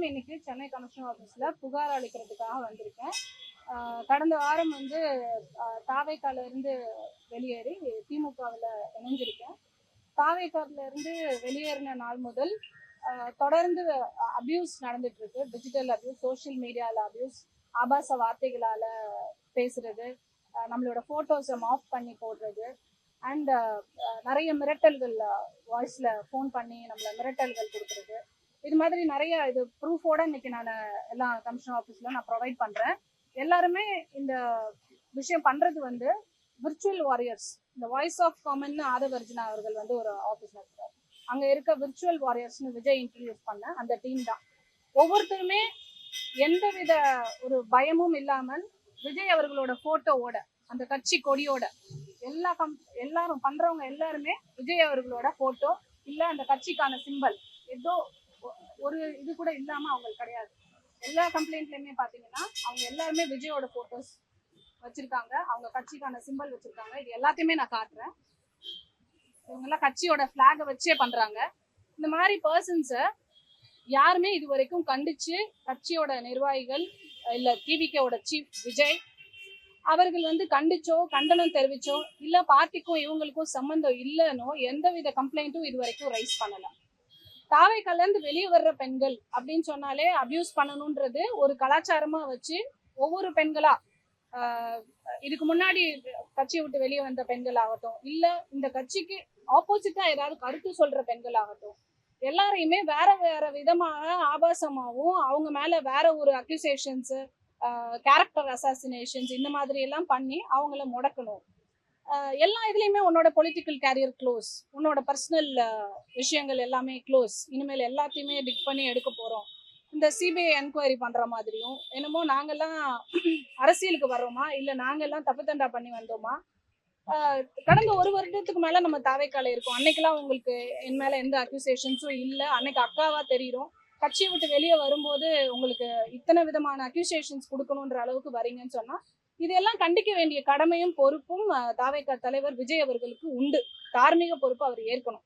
இன்னைக்கு சென்னை கமிஷனர் ஆஃபீஸில் புகார் அளிக்கிறதுக்காக வந்திருக்கேன். கடந்த வாரம் வந்து தாவேக்கால இருந்து வெளியேறி திமுகவில் இணைஞ்சிருக்கேன். தாவேக்கால இருந்து வெளியேறின நாள் முதல் தொடர்ந்து அபியூஸ் நடந்துட்டு இருக்கு. டிஜிட்டல் அபியூஸ், சோஷியல் மீடியாவில் அபியூஸ், ஆபாச வார்த்தைகளால் பேசுறது, நம்மளோட ஃபோட்டோஸை ஆஃப் பண்ணி போடுறது, அண்ட் நிறைய மிரட்டல்கள், வாய்ஸில் ஃபோன் பண்ணி நம்மளை மிரட்டல்கள் கொடுக்குறது. இது மாதிரி நிறைய இது ப்ரூஃபோட இன்னைக்கு நான் எல்லா கமிஷனர் ஆஃபீஸில் நான் ப்ரொவைட் பண்ணுறேன். எல்லாருமே இந்த விஷயம் பண்ணுறது வந்து விர்ச்சுவல் வாரியர்ஸ். இந்த வாய்ஸ் ஆஃப் காமன் ஆதவர்ஜுனா அவர்கள் வந்து ஒரு ஆஃபீஸ் நடத்துறாரு. அங்கே இருக்க விர்ச்சுவல் வாரியர்ஸ்னு விஜய் இன்ட்ரடியூஸ் பண்ண அந்த டீம் தான். ஒவ்வொருத்தருமே எந்தவித ஒரு பயமும் இல்லாமல் விஜய் அவர்களோட ஃபோட்டோவோட, அந்த கட்சி கொடியோட, எல்லாரும் பண்றவங்க எல்லாருமே விஜய் அவர்களோட ஃபோட்டோ இல்லை அந்த கட்சிக்கான சிம்பல் ஏதோ ஒரு இது கூட இல்லாம அவங்களுக்கு கிடையாது. எல்லா கம்ப்ளைண்ட்லயுமே பாத்தீங்கன்னா அவங்க எல்லாருமே விஜயோட போட்டோஸ் வச்சிருக்காங்க, அவங்க கட்சிக்கான சிம்பல் வச்சிருக்காங்க. இது எல்லாத்தையுமே நான் காட்டுறேன். இவங்க எல்லாம் கட்சியோட பிளாக வச்சே பண்றாங்க. இந்த மாதிரி பர்சன்ஸை யாருமே இது வரைக்கும் கண்டிச்சு கட்சியோட நிர்வாகிகள் இல்ல டிவிகேவோட சீஃப் விஜய் அவர்கள் வந்து கண்டிச்சோ கண்டனம் தெரிவிச்சோ இல்ல பார்ட்டிக்கும் இவங்களுக்கும் சம்பந்தம் இல்லைன்னோ எந்தவித கம்ப்ளைண்ட்டும் இது வரைக்கும் ரைஸ் பண்ணல. தாவேக்கால இருந்து வெளியே வர்ற பெண்கள் அப்படின்னு சொன்னாலே அபியூஸ் பண்ணணும்ன்றது ஒரு கலாச்சாரமா வச்சு ஒவ்வொரு பெண்களா, இதுக்கு முன்னாடி கட்சியை விட்டு வெளியே வந்த பெண்கள் ஆகட்டும், இல்ல இந்த கட்சிக்கு ஆப்போசிட்டா ஏதாவது கருத்து சொல்ற பெண்கள் ஆகட்டும், எல்லாரையுமே வேற வேற விதமாக ஆபாசமாகவும் அவங்க மேல வேற ஒரு அக்யூசேஷன்ஸ், கேரக்டர் அசாசினேஷன்ஸ் இந்த மாதிரி எல்லாம் பண்ணி அவங்கள முடக்கணும். எல்லா இதுலயுமே உன்னோட பொலிட்டிக்கல் கேரியர் க்ளோஸ், உன்னோட பர்சனல் விஷயங்கள் எல்லாமே க்ளோஸ், இனிமேல் எல்லாத்தையுமே டிக் பண்ணி எடுக்க போறோம். இந்த சிபிஐ என்கொயரி பண்ற மாதிரியும் என்னமோ நாங்கெல்லாம் அரசியலுக்கு வர்றோமா, இல்ல நாங்கெல்லாம் தப்பு தண்டா பண்ணி வந்தோமா. கடந்த ஒரு வருடத்துக்கு மேல நம்ம தாவேக்கால இருக்கோம். அன்னைக்கெல்லாம் உங்களுக்கு என் மேல எந்த அக்யூசேஷன்ஸும் இல்லை. அன்னைக்கு அக்காவா தெரியும். கட்சியை விட்டு வெளியே வரும்போது உங்களுக்கு இத்தனை விதமான அக்யூசேஷன்ஸ் கொடுக்கணுன்ற அளவுக்கு வரீங்கன்னு சொன்னா இதெல்லாம் கண்டிக்க வேண்டிய கடமையும் பொறுப்பும் தாவேக்கா தலைவர் விஜய் அவர்களுக்கு உண்டு. தார்மீக பொறுப்பு அவர் ஏற்கணும்.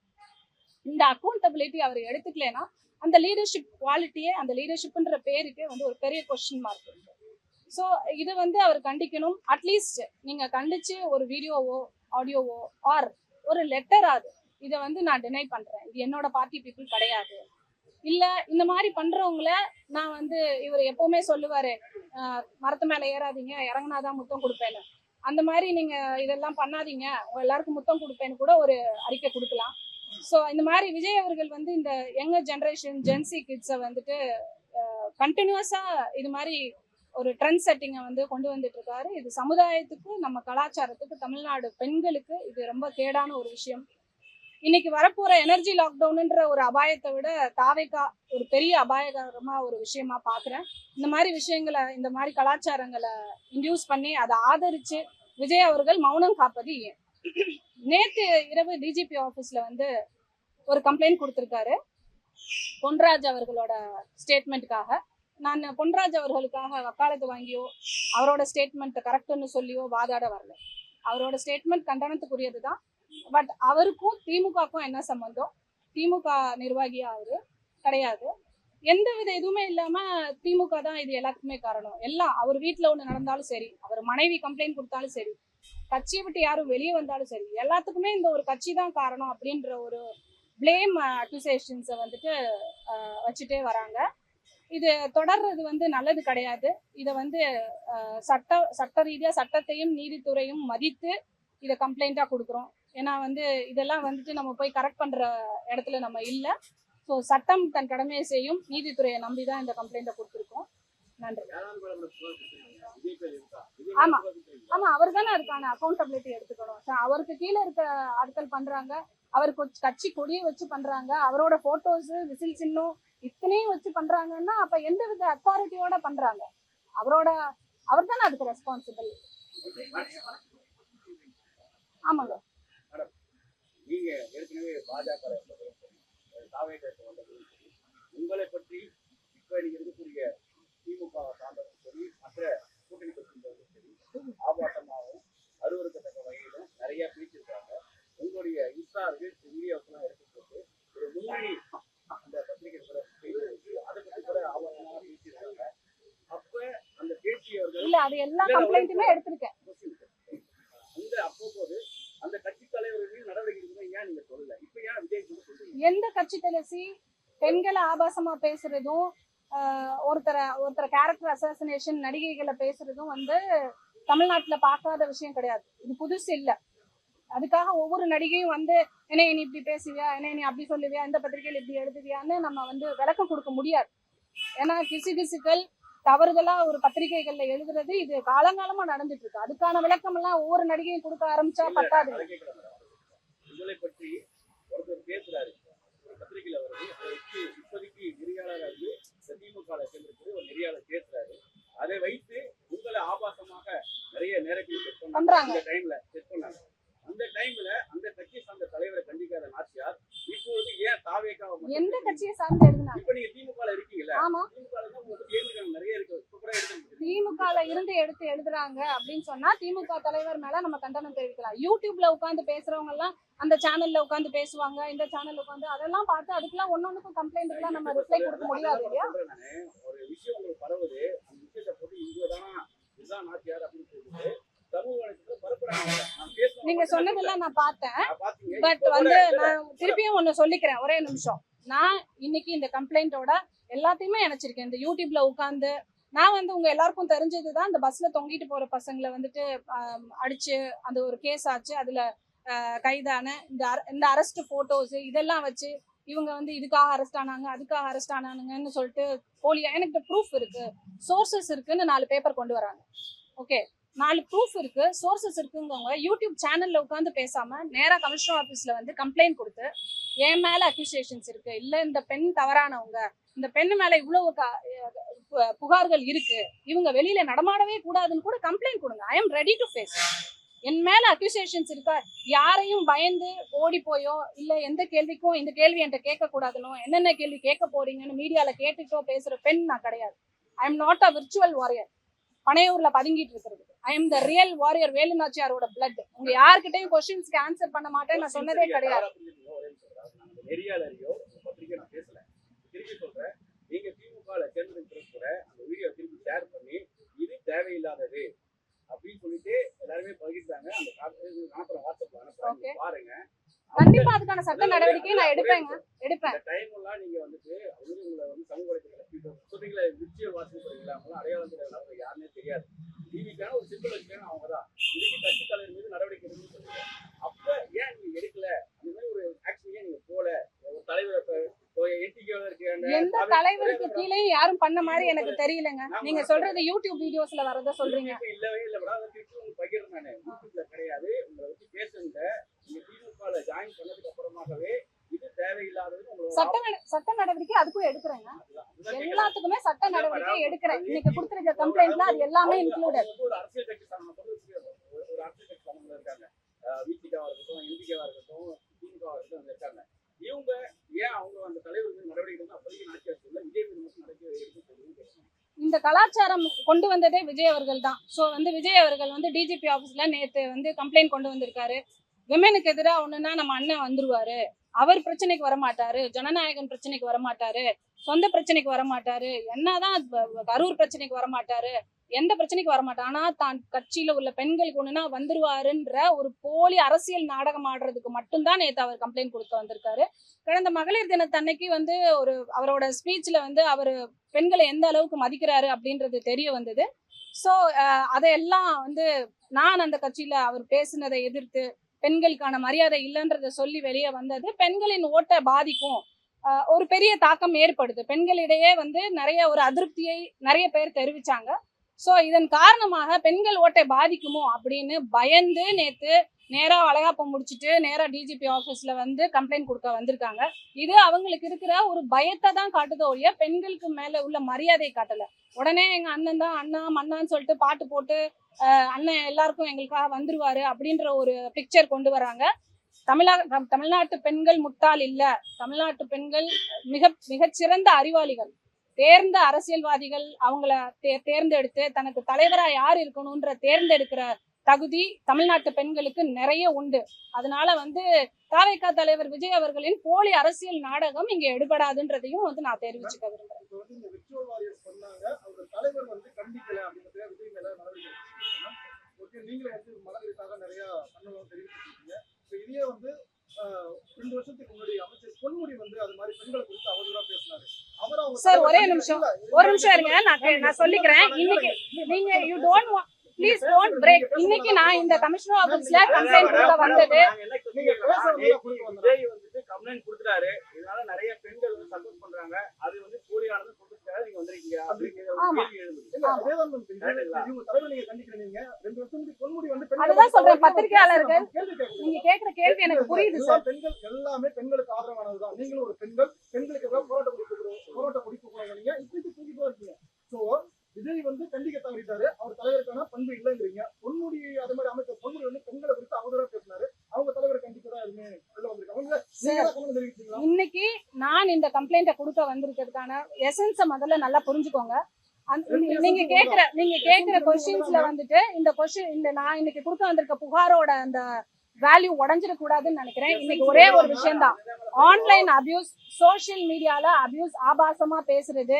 இந்த அக்கௌண்டபிலிட்டி அவர் எடுத்துக்கலனா அந்த லீடர்ஷிப் குவாலிட்டியே, அந்த லீடர்ஷிப்ன்ற பேருக்கே வந்து ஒரு பெரிய கொஸ்டின் மார்க் இருக்கு. ஸோ இது வந்து அவர் கண்டிக்கணும். அட்லீஸ்ட் நீங்க கண்டிச்சு ஒரு வீடியோவோ ஆடியோவோ ஆர் ஒரு லெட்டராது இதை வந்து நான் டினை பண்றேன், இது என்னோட பார்ட்டி பீப்புள் கிடையாது, இல்ல இந்த மாதிரி பண்றவங்கள நான் வந்து இவர் எப்பவுமே சொல்லுவாரு, மரத்து மேல ஏறாதீங்க, இறங்கினாதான் முத்தம் கொடுப்பேன்னு. அந்த மாதிரி நீங்க இதெல்லாம் பண்ணாதீங்க, எல்லாருக்கும் முத்தம் கொடுப்பேன்னு கூட ஒரு அறிக்கை கொடுக்கலாம். ஸோ இந்த மாதிரி விஜய் அவர்கள் வந்து இந்த யங்கர் ஜென்ரேஷன் ஜென்சி கிட்ஸை வந்துட்டு கண்டினியூஸா இது மாதிரி ஒரு ட்ரெண்ட் செட்டிங்கை வந்து கொண்டு வந்துட்டு இருக்காரு. இது சமுதாயத்துக்கு, நம்ம கலாச்சாரத்துக்கு, தமிழ்நாடு பெண்களுக்கு இது ரொம்ப கேடான ஒரு விஷயம். இன்னைக்கு வரப்போற எனர்ஜி லாக்டவுன்ன்ற ஒரு அபாயத்தை விட தாவேக்கா ஒரு பெரிய அபாயகரமா ஒரு விஷயமா பாக்குறேன். இந்த மாதிரி விஷயங்களை, இந்த மாதிரி கலாச்சாரங்களை இன்டியூஸ் பண்ணி அதை ஆதரிச்சு விஜய் அவர்கள் மௌனம் காப்பது ஏன்? நேற்று இரவு டிஜிபி ஆஃபீஸ்ல வந்து ஒரு கம்ப்ளைண்ட் கொடுத்திருக்காரு பொன்ராஜ் அவர்களோட ஸ்டேட்மெண்ட்டுக்காக. நான் பொன்ராஜ் அவர்களுக்காக வக்காலத்து வாங்கியோ அவரோட ஸ்டேட்மெண்ட் கரெக்டுன்னு சொல்லியோ வாதாட வரல. அவரோட ஸ்டேட்மெண்ட் கண்டனத்துக்குரியது தான். பட் அவருக்கும் திமுகவுக்கும் என்ன சம்பந்தம்? திமுக நிர்வாகியா அவரு கிடையாது. எந்தவித இதுவுமே இல்லாம திமுக தான் இது எல்லாத்துக்குமே காரணம். எல்லாம் அவர் வீட்டுல ஒண்ணு நடந்தாலும் சரி, அவர் மனைவி கம்ப்ளைண்ட் கொடுத்தாலும் சரி, கட்சியை விட்டு யாரும் வெளியே வந்தாலும் சரி, எல்லாத்துக்குமே இந்த ஒரு கட்சி தான் காரணம் அப்படின்ற ஒரு பிளேம் அக்யூசேஷன்ஸை வந்துட்டு வச்சுட்டே வராங்க. இது தொடர்றது வந்து நல்லது கிடையாது. இதை வந்து சட்ட ரீதியா சட்டத்தையும் நீதித்துறையும் மதித்து இதை கம்ப்ளைண்டா கொடுக்குறோம். ஏன்னா வந்து இதெல்லாம் வந்துட்டு நம்ம போய் கரெக்ட் பண்ற இடத்துல நம்ம இல்லை. ஸோ சட்டம் தன் கடமையை செய்யும், நீதித்துறையை நம்பிதான் இந்த கம்ப்ளைண்ட்டை கொடுத்துருக்கோம். நன்றி. ஆமா ஆமா, அவர் தானே அதுக்கான அக்கௌண்டபிலிட்டி எடுத்துக்கணும். அவருக்கு கீழே இருக்க ஆட்கள் பண்றாங்க, அவருக்கு கட்சி கொடியை வச்சு பண்றாங்க, அவரோட போட்டோஸ், விசில் சின்னம் இத்தனையும் வச்சு பண்றாங்கன்னா அப்ப எந்த வித அத்தாரிட்டியோட பண்றாங்க? அவர் தானே அதுக்கு ரெஸ்பான்சிபிள். ஆமாங்க. நீங்க ஏற்கனவே பாஜக உங்களை பற்றி இப்ப நீங்க இருக்கக்கூடிய திமுக சார்ந்தவரும் சரி, மற்ற கூட்டணி கட்சியினரும் சரி, ஆபாசமாகவும் அருவருக்கத்தக்க வகையிலும் நிறைய பேசியிருக்காங்க. உங்களுடைய இன்ஸ்டார்கள் வீடியோக்கெல்லாம் எடுத்து போட்டு ஒரு முன்னணி அந்த பத்திரிகை கூட அதை பற்றி கூட அது எல்லா கம்ப்ளைண்ட்டுமே எடுத்திருக்கேன். அந்த அப்போது அந்த கட்சி தலைவர்கள் நடவடிக்கை எடுக்கணும் ஏன் நீங்க சொல்லல? இப்ப ஏன் விஜய் சொல்றீங்க? எந்த கட்சி தலைசி பெண்களை ஆபாசமா பேசுறதும் ஒருத்தர கேரக்டர் அசாசினேஷன் நடிகைகளை பேசுறதும் தமிழ்நாட்டுல பார்க்காத விஷயம் கிடையாது. இது புதுசு இல்ல. அதுக்காக ஒவ்வொரு நடிகையும் என்ன நீ இப்படி பேசுவியா, என்ன நீ அப்படி சொல்லுவியா, இந்த பத்திரிகையில் இப்படி எழுதுவியான்னு நம்ம விளக்கம் கொடுக்க முடியாது. ஏன்னா பிசிக்கல் தவறுதலா ஒரு பத்திரிகைகள்ல எழுதுறது இது காலங்காலமா நடந்துட்டு இருக்கு. அதுக்கான விளக்கம் எல்லாம் ஒவ்வொரு நடிகையும் கொடுக்க ஆரம்பிச்சா பத்தாது. உங்களை பற்றி ஒருத்தர் பேசுறாரு, ஒரு பத்திரிகையில வருது, இப்போதைக்கு நெறியாளர் திமுக சேர்ந்திருக்கு, ஒரு நெறியாளர் பேசுறாரு. அதை வைத்து உங்களை ஆபாசமாக நிறைய நேரத்தில் பண்றாங்க. அந்த டைம்ல அந்த கட்சியை சார்ந்த தலைவரை கண்டிக்காத நாச்சியார் இப்பொழுது ஏன் தாவேகா எந்த கட்சியை சார்ந்து எழுதினாங்க? இப்ப நீங்க திமுக இருக்கீங்களா? ஆமா, நிறைய இருக்கு. திமுக இருந்து எடுத்து எழுதுறாங்க அப்படின்னு சொன்னா திமுக தலைவர் மேல நம்ம கண்டனம் தெரிவிக்கலாம். யூடியூப்ல உட்காந்து பேசுறவங்க எல்லாம் அந்த சேனல்ல உட்காந்து பேசுவாங்க, இந்த சேனல்ல உட்காந்து அதெல்லாம் பார்த்து அதுக்கெல்லாம் ஒன்னொன்னுக்கும் கம்ப்ளைண்ட் எல்லாம் நம்ம ரிப்ளை கொடுக்க முடியாது இல்லையா? ஒரு விஷயம் உங்களுக்கு பரவுது, அந்த விஷயத்தை போட்டு இதுதான் நாச்சியார் அப்படின்னு சொல்லிட்டு சமூக வலைத்தளத்துல பரப்புறாங்க. நீங்க சொன்னதெல்லாம் நான் பார்த்தேன். பட் நான் திருப்பியும் ஒண்ணு சொல்லிக்கிறேன், ஒரே நிமிஷம். நான் இன்னைக்கு இந்த கம்ப்ளைண்டோட எல்லாத்தையுமே நினைச்சிருக்கேன். இந்த யூடியூப்ல உட்காந்து நான் உங்க எல்லாருக்கும் தெரிஞ்சதுதான், இந்த பஸ்ல தொங்கிட்டு போற பசங்களை அடிச்சு அந்த ஒரு கேஸ் ஆச்சு. அதுல கைதான இந்த அரெஸ்ட் போட்டோஸ் இதெல்லாம் வச்சு இவங்க இதுக்காக அரெஸ்ட் ஆனாங்க, அதுக்காக அரெஸ்ட் ஆனானுங்கன்னு சொல்லிட்டு போலியா எனக்கு ப்ரூஃப் இருக்கு, சோர்சஸ் இருக்குன்னு 4 பேப்பர் கொண்டு வராங்க. ஓகே, 4 ப்ரூஃப் இருக்கு, சோர்சஸ் இருக்குங்கவங்க யூடியூப் சேனல்ல உட்காந்து பேசாம நேரா கமிஷனர் ஆபீஸ்ல கம்ப்ளைண்ட் கொடுத்து என் மேல அக்யூசேஷன்ஸ் இருக்கு, இல்ல இந்த பெண் தவறானவங்க, இந்த பெண்ணு மேல இவ்வளவு புகார்கள் இருக்கு, இவங்க வெளியில நடமாடவே கூடாதுன்னு கூட கம்ப்ளைண்ட் கொடுங்க. I am ready to face. என் மேல அக்யூசேஷன்ஸ் இருக்கா, யாரையும் பயந்து ஓடி போயோ இல்ல எந்த கேள்விக்கும் இந்த கேள்வி என்கிட்ட கேட்க கூடாதுனோ, என்னென்ன கேள்வி கேட்க போறீங்கன்னு மீடியால கேட்டுட்டோ பேசுற பெண் நான் கிடையாது. I am not a virtual warrior. பனையூர்ல பதுங்கிட்டு இருக்கிறது. I am the real warrior, வேலுநாச்சியாரோட பிளட். உங்க யார்கிட்டயும் கொஸ்டின்ஸ்க்கு ஆன்சர் பண்ண மாட்டேன் நான் சொன்னதே கிடையாது. நெறியாளரையோ பத்திரிகை நான் பேசல, திருப்பி சொல்றேன், நீங்க திமுக சேர்ந்ததுக்கு கூட அந்த வீடியோ திருப்பி ஷேர் பண்ணி இது தேவையில்லாதது அப்படின்னு சொல்லிட்டு எல்லாருமே பகிர்ந்தாங்க. அந்த வாட்ஸ்அப்ல அனுப்புறாங்க, பாருங்க. கண்டிப்பா அதுக்கான சட்ட நடவடிக்கை நான் எடுப்பேன். டைம் எல்லாம் நீங்க உங்களை சமூக வலைத்தளத்துல சொல்றீங்களா, விஜய வாசி சொல்றீங்களா, அவங்க அடையாளம் தெரியாது, யாருன்னே தெரியாது. டிவிக்கான ஒரு சிம்பிள் வச்சுக்கான அவங்கதான் இதுக்கு கட்சி தலைவர் மீது நடவடிக்கை எடுக்கணும்னு சொல்றீங்க. அப்ப ஏன் நீங்க எடுக்கல, அந்த மாதிரி ஒரு ஆக்ஷன் ஏன் நீங்க போல? ஒரு தலைவர் எந்த தலைவருக்கு கீழே யாரும் பண்ண மாதிரி எனக்கு தெரியலங்க. நீங்க சொல்றது யூடியூப் வீடியோஸ்ல வரத சொல்றீங்க. இல்லவே இல்ல மேடம், அதை திருப்பி பகிர்றேன் நானு. யூடியூப்ல கிடையாது, உங்களை வச்சு பேசுங்க. நீங்க திமுகல ஜாயின் பண்ணதுக்கு அப்புறமாகவே இது தேவையில்லாதது சட்ட நடவடிக்கை அதுக்கும் எடுக்கிறேங்க. எல்லாத்துக்குமே சட்ட நடவடிக்கை எடுக்கிறேன். இன்னைக்கு கொடுத்திருக்க கம்ப்ளைண்ட்ல அது எல்லாமே இன்க்ளூடட். ஒரு அரசியல் கட்சி ஒரு அரசியல் கட்சி சார்ந்தவங்க இருக்காங்க, விசிகாவா இருக்கட்டும், எம்பிகேவா இருக்கட்டும், திமுகவா இருக்கட்டும் இருக்காங்க. இவங்க ஏன் அவங்க அந்த தலைவர்கள் நடவடிக்கை அப்போதைக்கு நாச்சியார் சொல்ல விஜய் நடவடிக்கை இந்த கலாச்சாரம் கொண்டு வந்ததே விஜய் அவர்கள் தான். ஸோ விஜய் அவர்கள் டிஜிபி ஆஃபீஸ்ல நேற்று கம்ப்ளைண்ட் கொண்டு வந்திருக்காரு. விமனுக்கு எதிராக ஒண்ணுன்னா நம்ம அண்ணன் வந்துருவாரு, அவர் பிரச்சனைக்கு வரமாட்டாரு, ஜனநாயகன் பிரச்சனைக்கு வரமாட்டாரு, சொந்த பிரச்சனைக்கு வரமாட்டாரு, என்னதான் கரூர் பிரச்சனைக்கு வரமாட்டாரு, எந்த பிரச்சனைக்கு வரமாட்டாரு, ஆனா தான் கட்சியில உள்ள பெண்களுக்கு ஒண்ணுன்னா வந்துருவாருன்ற ஒரு போலி அரசியல் நாடகம் ஆடுறதுக்கு மட்டும்தான் நேற்று அவர் கம்ப்ளைண்ட் கொடுக்க வந்திருக்காரு. கடந்த மகளிர் தினத்தன்னைக்கு ஒரு அவரோட ஸ்பீச்ல அவரு பெண்களை எந்த அளவுக்கு மதிக்கிறாரு அப்படின்றது தெரிய வந்தது. ஸோ அதையெல்லாம் நான் அந்த கட்சியில அவர் பேசினதை எதிர்த்து பெண்களுக்கான மரியாதை இல்லைன்றத சொல்லி வெளியே வந்தது பெண்களின் ஓட்டை பாதிக்கும், ஒரு பெரிய தாக்கம் ஏற்படுது. பெண்களிடையே நிறைய ஒரு அதிருப்தியை நிறைய பேர் தெரிவிச்சாங்க. ஸோ இதன் காரணமாக பெண்கள் ஓட்டை பாதிக்குமோ அப்படின்னு பயந்து நேற்று நேரா வளைகாப்பம் முடிச்சுட்டு நேரா டிஜிபி ஆஃபீஸ்ல கம்ப்ளைண்ட் கொடுக்க வந்திருக்காங்க. இது அவங்களுக்கு இருக்கிற ஒரு பயத்தை தான் காட்டுதோ ஒழிய பெண்களுக்கு மேல உள்ள மரியாதை காட்டல. உடனே எங்க அண்ணன் தான் அண்ணா மண்ணான்னு சொல்லிட்டு பாட்டு போட்டு அண்ணன் எல்லாருக்கும் எங்களுக்காக வந்துருவாரு அப்படின்ற ஒரு பிக்சர் கொண்டு வராங்க. தமிழ்நாட்டு பெண்கள் முட்டாள் இல்ல, தமிழ்நாட்டு பெண்கள் மிகச்சிறந்த அறிவாளிகள், தேர்ந்த அரசியல்வாதிகள். அவங்கள தேர்ந்தெடுத்து தனக்கு தலைவரா யார் இருக்கணும்ன்ற தேர்ந்தெடுக்கிற தகுதி தமிழ்நாட்டு பெண்களுக்கு நிறைய உண்டு. அதனால தாவேகா தலைவர் விஜய் அவர்களின் போலி அரசியல் நாடகம் இங்க எடுபடாதுன்றதையும் நான் தெரிவிச்சுக்க விரும்புறேன். சார் ஒரே நிமிஷம் இருங்க, நான் சொல்லிக்கிறேன். இன்னைக்கு நீங்க you don't please don't break. இன்னைக்கு நான் இந்த கமிஷனர் ஆபீஸ்ல கம்ப்ளைண்ட் கொடுக்க வந்தது. விஜய் வந்துட்டு கம்ப்ளைண்ட் கொடுத்துட்டாரு, இதனால நிறைய பெண்கள் வந்து சப்போர்ட் பண்றாங்க, அது வந்து போலியானது சொல்றதுக்காக நீங்க வந்திருக்கீங்க அப்படிங்கிற ஒரு கேள்வி எழுதுது. அதுதான் சொல்றேன், பத்திரிகையாளர்கள் நீங்க கேக்குற கேள்வி எனக்கு புரியுது சார். பெண்கள் எல்லாமே பெண்களுக்கு ஆதரவானதுதான். நீங்களும் ஒரு பெண்களுக்கு போராட்டம் முடிக்க இப்படி தூக்கிட்டு இருக்கீங்க. சோ விஜய் வந்து கண்டிக்க தவறிட்டாரு, அவர் தலைவருக்கான பண்பு இல்லைங்கிறீங்க. பொன்முடி அதே மாதிரி அமைச்சர் பொன்முடி வந்து பெண்களை குறித்து அவதூறா பேசினாரு, அவங்க தலைவர் கண்டிக்கதான் எதுவுமே வெளில வந்திருக்காங்க. இன்னைக்கு நான் இந்த கம்ப்ளைண்ட கொடுக்க வந்திருக்கிறதுக்கான எசன்ஸ முதல்ல நல்லா புரிஞ்சுக்கோங்க. நீங்க கேக்குற கொஸ்டின்ஸ்ல வந்துட்டு இந்த நான் இன்னைக்கு கொடுக்க வந்திருக்க புகாரோட அந்த வேல்யூ உடைஞ்சிடக்கூடாதுன்னு நினைக்கிறேன். இன்னைக்கு ஒரே ஒரு விஷயம் தான், ஆன்லைன் அபியூஸ், சோசியல் மீடியால அபியூஸ், ஆபாசமா பேசுறது,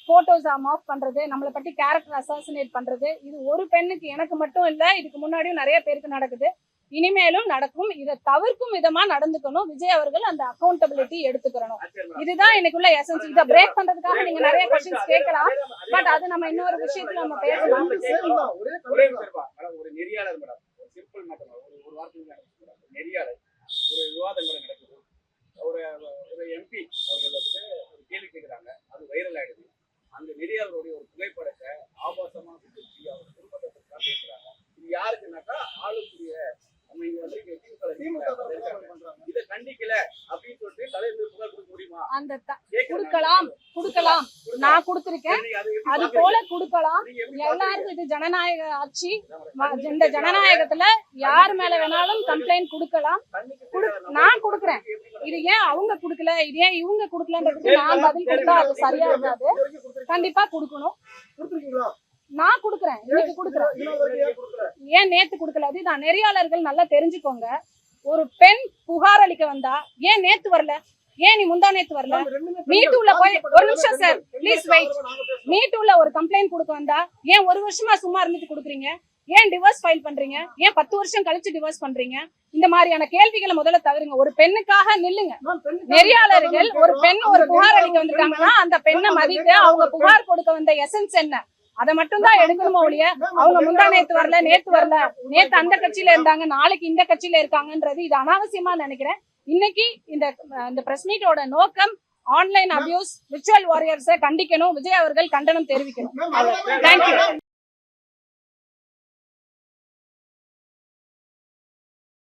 போட்டோஸ் ஆஃப் பண்றது, நம்மளை பத்தி கேரக்டர் அசாசினேட் பண்றது, இது ஒரு பெண்ணுக்கு எனக்கு மட்டும் இல்ல, இதுக்கு முன்னாடியும் நிறைய பேருக்கு நடக்குது, இனிமேலும் நடக்கும். இதை தவிர்க்கும் விதமா நடந்துக்கணும். விஜய் அவர்கள் அந்த அக்கௌண்டபிலிட்டி எடுத்துக்கணும். இதுதான் எனக்குள்ள எசன்ஸ். இதை பிரேக் பண்றதுக்காக நீங்க நிறைய கொஸ்டின்ஸ் கேட்கலாம், பட் அது நம்ம இன்னொரு விஷயத்துல நம்ம பேசலாம். ஒரு நெறியாளர் மேடம், ஒரு சிம்பிள் மேடம், ஒரு வார்த்தை நெறியாளர் ஒரு விவாதம் நடக்குது, ஒரு எம்பி அவர்கள் வந்து ஒரு கேள்வி கேட்கிறாங்க, அது வைரல் ஆயிடுது. அந்த நெறியாளருடைய ஒரு புகைப்படத்தை ஆபாசமா பிடிச்சி அவர் குடும்பத்தை பற்றி பேசுறாங்க. இது யாருக்குனாக்கா ஆளுக்குரிய நம்ம இங்க வந்து இதை கண்டிக்கல அப்படின்னு சொல்லிட்டு தலைவர் புகார் கொடுக்க முடியுமா? அந்த கொடுக்கலாம், நான் கொடுத்திருக்கேன், அது போல கொடுக்கலாம். எல்லாருக்கும் இது ஜனநாயக ஆட்சி. இந்த ஜனநாயகத்துல யார் மேல வேணாலும் கம்ப்ளைண்ட் கொடுக்கலாம். நான் கொடுக்குறேன். இது ஏன் அவங்க கொடுக்கல, இது ஏன் இவங்க கொடுக்கலன்றதுக்கு நான் பதில் கொடுத்தா அது சரியா இருக்காது. கண்டிப்பா கொடுக்கணும். நான் கொடுக்குறேன், இன்னைக்கு கொடுக்குறேன். ஏன் நேத்து கொடுக்கல? அதுதான் நெறியாளர்கள் நல்லா தெரிஞ்சுக்கோங்க. ஒரு பெண் புகார் அளிக்க வந்தா ஏன் நேத்து வரல, ஏன் நீ முந்தா நேத்து வரல? மீட்டூல போய் ஒரு நிமிஷம் சார் ப்ளீஸ் வெயிட். மீட்டூல ஒரு கம்ப்ளைண்ட் கொடுக்க வந்தா ஏன் ஒரு வருஷமா சும்மா இருந்துட்டு கொடுக்குறீங்க? ஏன் டிவோர்ஸ் ஃபைல் பண்றீங்க? ஏன் 10 வருஷம் கழிச்சு டிவோர்ஸ் பண்றீங்க? இந்த மாதிரியான கேள்விகளை முதல்ல தவிருங்க. ஒரு பெண்ணுக்காக நில்லுங்க. நெறியாளர்கள் ஒரு பெண் ஒரு புகார் அளிக்க வந்திருக்காங்கன்னா அந்த பெண்ணை மதித்து அவங்க புகார் கொடுக்க வந்த எசன்ஸ் என்ன, அதை மட்டும் தான் எடுக்கணுமோ ஒழிய அவங்க முந்தா நேத்து வரல, நேத்து அந்த கட்சியில இருந்தாங்க, நாளைக்கு இந்த கட்சியில இருக்காங்கன்றது இது அனாவசியமா நினைக்கிறேன். இன்னைக்கு இந்த பிரஸ் மீட்டோட நோக்கம் ஆன்லைன் அபியூஸ், விர்ச்சுவல் வாரியர்ஸை கண்டிக்கணும். விஜய் அவர்கள் கண்டனம் தெரிவிக்கணும். தேங்க்யூ.